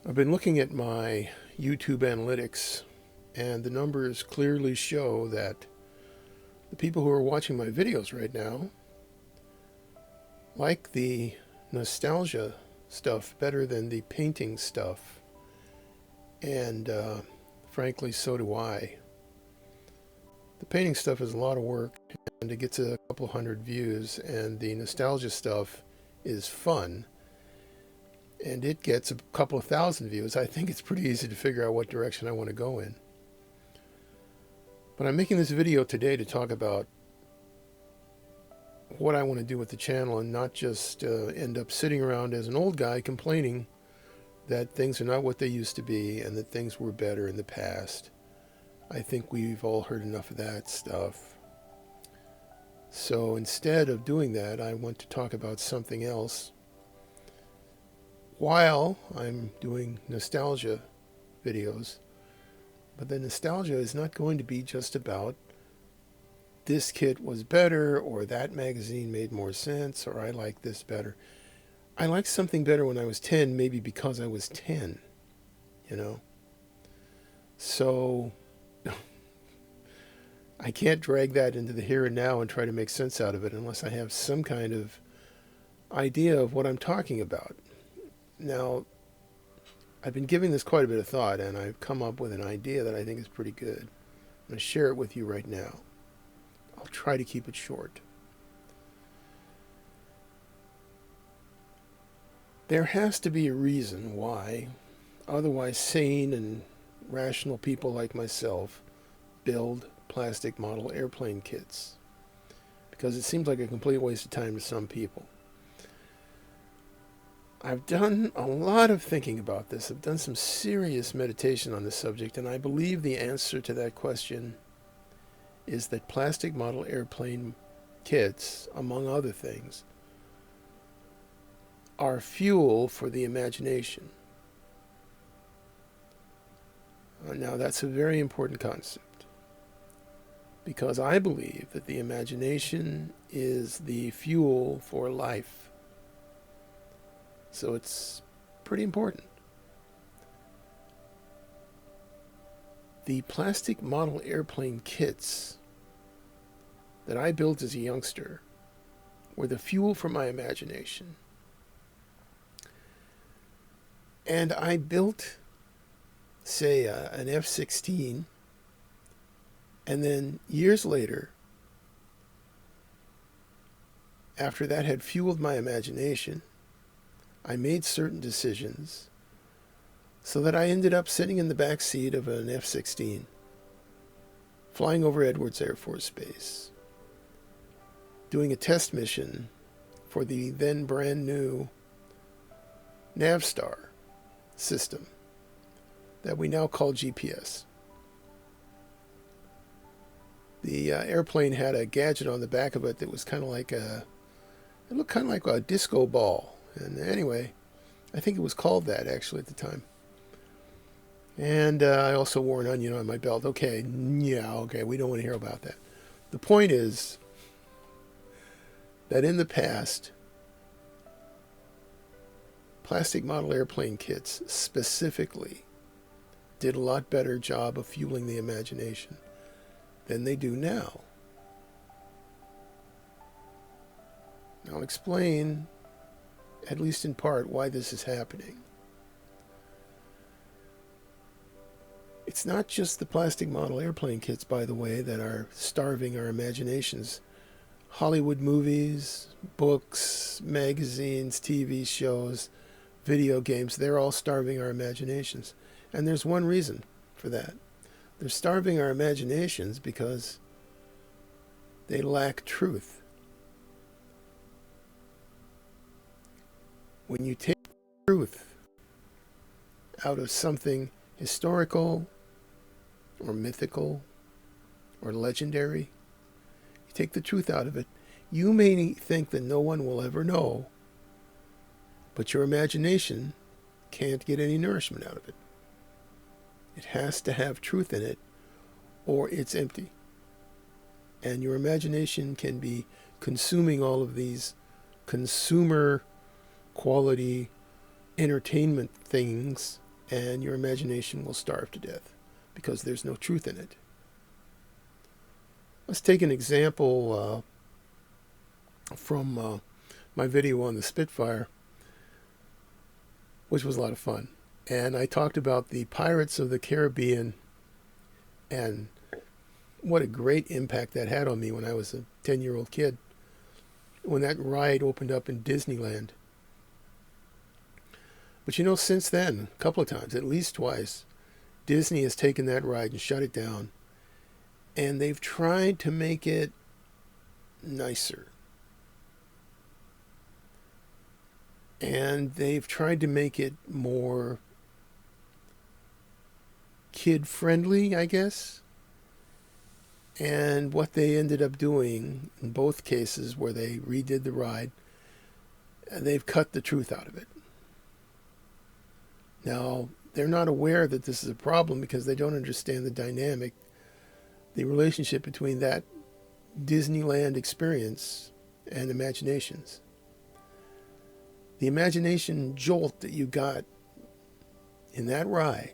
I've been looking at my YouTube analytics, and the numbers clearly show that the people who are watching my videos right now like the nostalgia stuff better than the painting stuff, and frankly, so do I. The painting stuff is a lot of work, and it gets a couple hundred views, and the nostalgia stuff is fun, and it gets a couple of thousand views. I think it's pretty easy to figure out what direction I want to go in. But I'm making this video today to talk about what I want to do with the channel and not just end up sitting around as an old guy complaining that things are not what they used to be and that things were better in the past. I think we've all heard enough of that stuff. So instead of doing that, I want to talk about something else while I'm doing nostalgia videos. But the nostalgia is not going to be just about this kit was better, or that magazine made more sense, or I like this better. I liked something better when I was 10, maybe because I was 10, you know? So I can't drag that into the here and now and try to make sense out of it unless I have some kind of idea of what I'm talking about. Now, I've been giving this quite a bit of thought, and I've come up with an idea that I think is pretty good. I'm going to share it with you right now. I'll try to keep it short. There has to be a reason why otherwise sane and rational people like myself build plastic model airplane kits, because it seems like a complete waste of time to some people. I've done a lot of thinking about this. I've done some serious meditation on this subject, and I believe the answer to that question is that plastic model airplane kits, among other things, are fuel for the imagination. Now, that's a very important concept, because I believe that the imagination is the fuel for life. So it's pretty important. The plastic model airplane kits that I built as a youngster were the fuel for my imagination. And I built, say, an F-16, and then years later, after that had fueled my imagination, I made certain decisions so that I ended up sitting in the back seat of an F-16, flying over Edwards Air Force Base, doing a test mission for the then brand new Navstar system that we now call GPS. The airplane had a gadget on the back of it that was kind of like it looked kind of like a disco ball. And anyway, I think it was called that actually at the time. And I also wore an onion on my belt. Okay, we don't want to hear about that. The point is that in the past, plastic model airplane kits specifically did a lot better job of fueling the imagination than they do now. I'll explain, at least in part, why this is happening. It's not just the plastic model airplane kits, by the way, that are starving our imaginations. Hollywood movies, books, magazines, TV shows, video games, they're all starving our imaginations. And there's one reason for that. They're starving our imaginations because they lack truth. When you take truth out of something historical or mythical or legendary, you take the truth out of it, you may think that no one will ever know, but your imagination can't get any nourishment out of it. It has to have truth in it, or it's empty. And your imagination can be consuming all of these consumer quality entertainment things and your imagination will starve to death because there's no truth in it. Let's take an example from my video on the Spitfire, which was a lot of fun. And I talked about the Pirates of the Caribbean and what a great impact that had on me when I was a 10-year-old kid, when that ride opened up in Disneyland. But since then, a couple of times, at least twice, Disney has taken that ride and shut it down. And they've tried to make it nicer. And they've tried to make it more kid-friendly, I guess. And what they ended up doing in both cases where they redid the ride, they've cut the truth out of it. Now, they're not aware that this is a problem because they don't understand the dynamic, the relationship between that Disneyland experience and imaginations. The imagination jolt that you got in that ride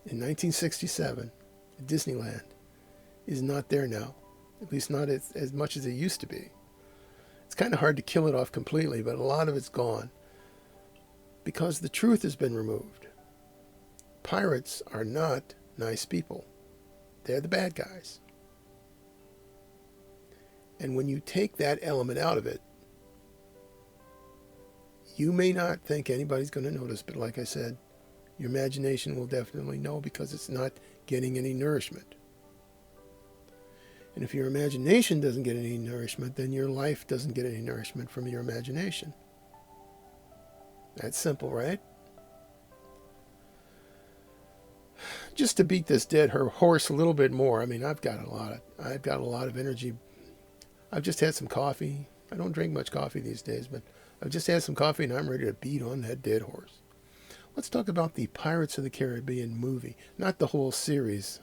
in 1967 at Disneyland is not there now, at least not as much as it used to be. It's kind of hard to kill it off completely, but a lot of it's gone because the truth has been removed. Pirates are not nice people. They're the bad guys. And when you take that element out of it, you may not think anybody's going to notice, but like I said, your imagination will definitely know because it's not getting any nourishment. And if your imagination doesn't get any nourishment, then your life doesn't get any nourishment from your imagination. That's simple, right? Just to beat this dead horse a little bit more, I've got a lot of energy. I've just had some coffee. I don't drink much coffee these days, but I've just had some coffee and I'm ready to beat on that dead horse. Let's talk about the Pirates of the Caribbean movie. Not the whole series,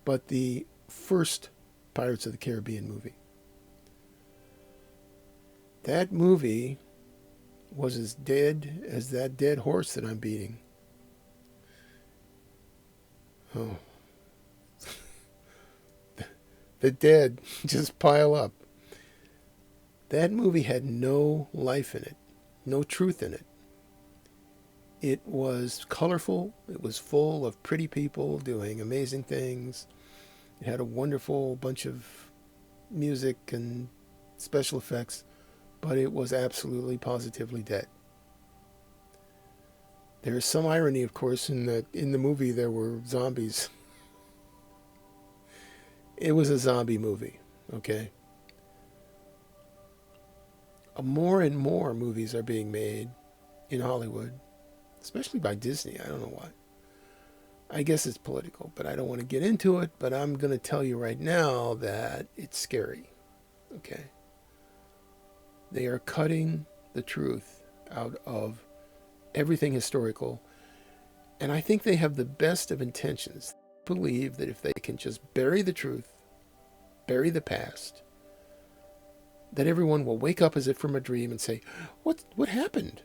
but the first Pirates of the Caribbean movie. That movie was as dead as that dead horse that I'm beating. Oh. The dead just pile up. That movie had no life in it, no truth in it. It was colorful. It was full of pretty people doing amazing things. It had a wonderful bunch of music and special effects, but it was absolutely, positively dead. There is some irony, of course, in the movie there were zombies. It was a zombie movie, okay? More and more movies are being made in Hollywood, especially by Disney. I don't know why. I guess it's political, but I don't want to get into it. But I'm going to tell you right now that it's scary, okay? They are cutting the truth out of everything historical. And I think they have the best of intentions. Believe that if they can just bury the truth, bury the past, that everyone will wake up as if from a dream and say, what happened?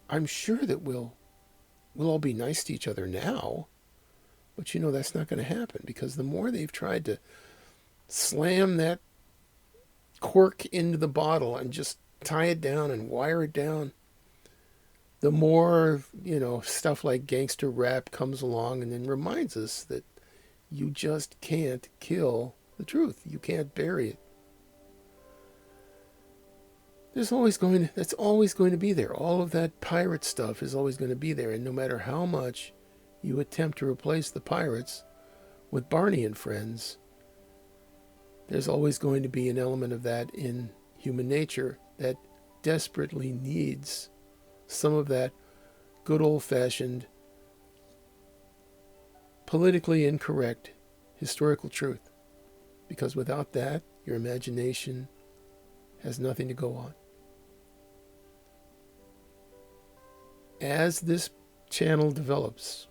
I'm sure that we'll all be nice to each other now. But that's not going to happen because the more they've tried to slam that cork into the bottle and just tie it down and wire it down, the more, stuff like gangster rap comes along and then reminds us that you just can't kill the truth. You can't bury it. That's always going to be there. All of that pirate stuff is always going to be there. And no matter how much you attempt to replace the pirates with Barney and Friends, there's always going to be an element of that in human nature that desperately needs some of that good old-fashioned, politically incorrect historical truth. Because without that, your imagination has nothing to go on. As this channel develops,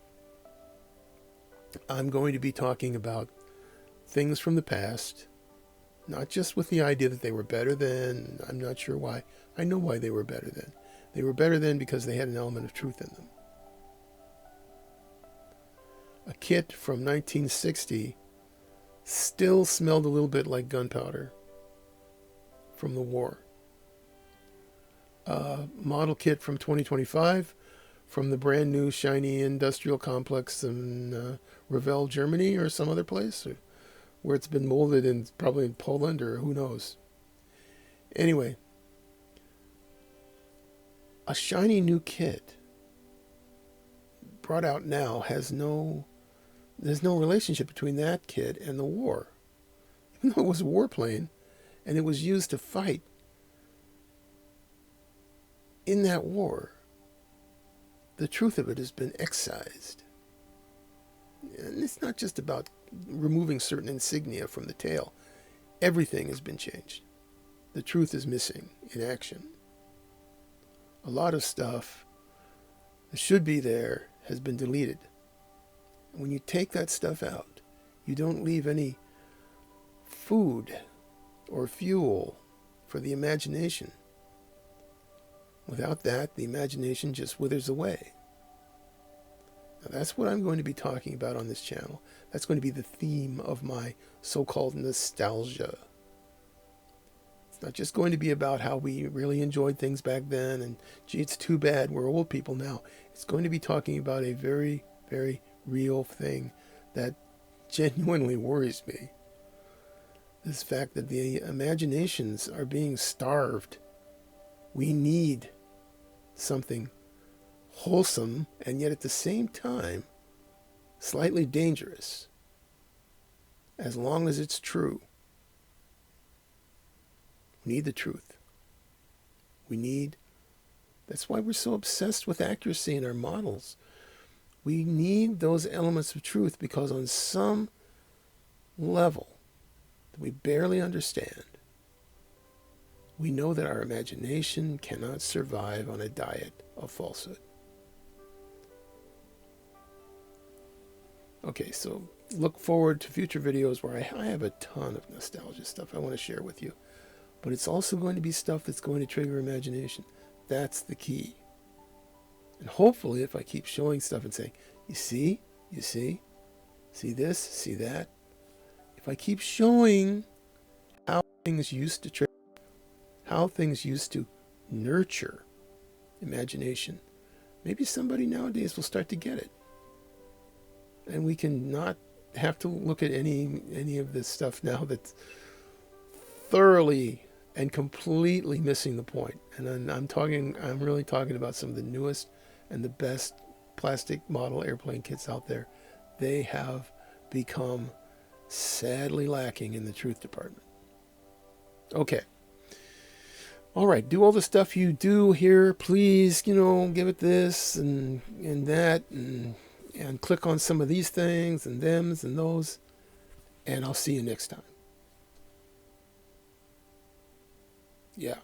I'm going to be talking about things from the past, not just with the idea that they were better then. I'm not sure why. I know why they were better then. They were better then because they had an element of truth in them. kit from 1960 still smelled a little bit like gunpowder from the war. Model kit from 2025 from the brand new shiny industrial complex in Revell, Germany, or some other place, where it's been molded in, probably in Poland, or who knows. Anyway, a shiny new kit brought out now there's no relationship between that kit and the war. Even though it was a warplane and it was used to fight in that war, the truth of it has been excised. And it's not just about removing certain insignia from the tail. Everything has been changed. The truth is missing in action. A lot of stuff that should be there has been deleted. And when you take that stuff out, you don't leave any food or fuel for the imagination. Without that, the imagination just withers away. Now, that's what I'm going to be talking about on this channel. That's going to be the theme of my so-called nostalgia. It's not just going to be about how we really enjoyed things back then and, gee, it's too bad we're old people now. It's going to be talking about a very, very real thing that genuinely worries me. This fact that the imaginations are being starved. We need something wholesome and yet at the same time slightly dangerous, as long as it's true. We need the truth. That's why we're so obsessed with accuracy in our models. We need those elements of truth because on some level that we barely understand, we know that our imagination cannot survive on a diet of falsehood. Okay, so look forward to future videos where I have a ton of nostalgia stuff I want to share with you. But it's also going to be stuff that's going to trigger imagination. That's the key. And hopefully if I keep showing stuff and saying, you see this, see that. If I keep showing how things used to trigger, how things used to nurture imagination, maybe somebody nowadays will start to get it. And we can not have to look at any of this stuff now that's thoroughly and completely missing the point. And I'm really talking about some of the newest and the best plastic model airplane kits out there. They have become sadly lacking in the truth department. Okay. All right, do all the stuff you do here. Please, give it this and that and click on some of these things and thems and those. And I'll see you next time. Yeah.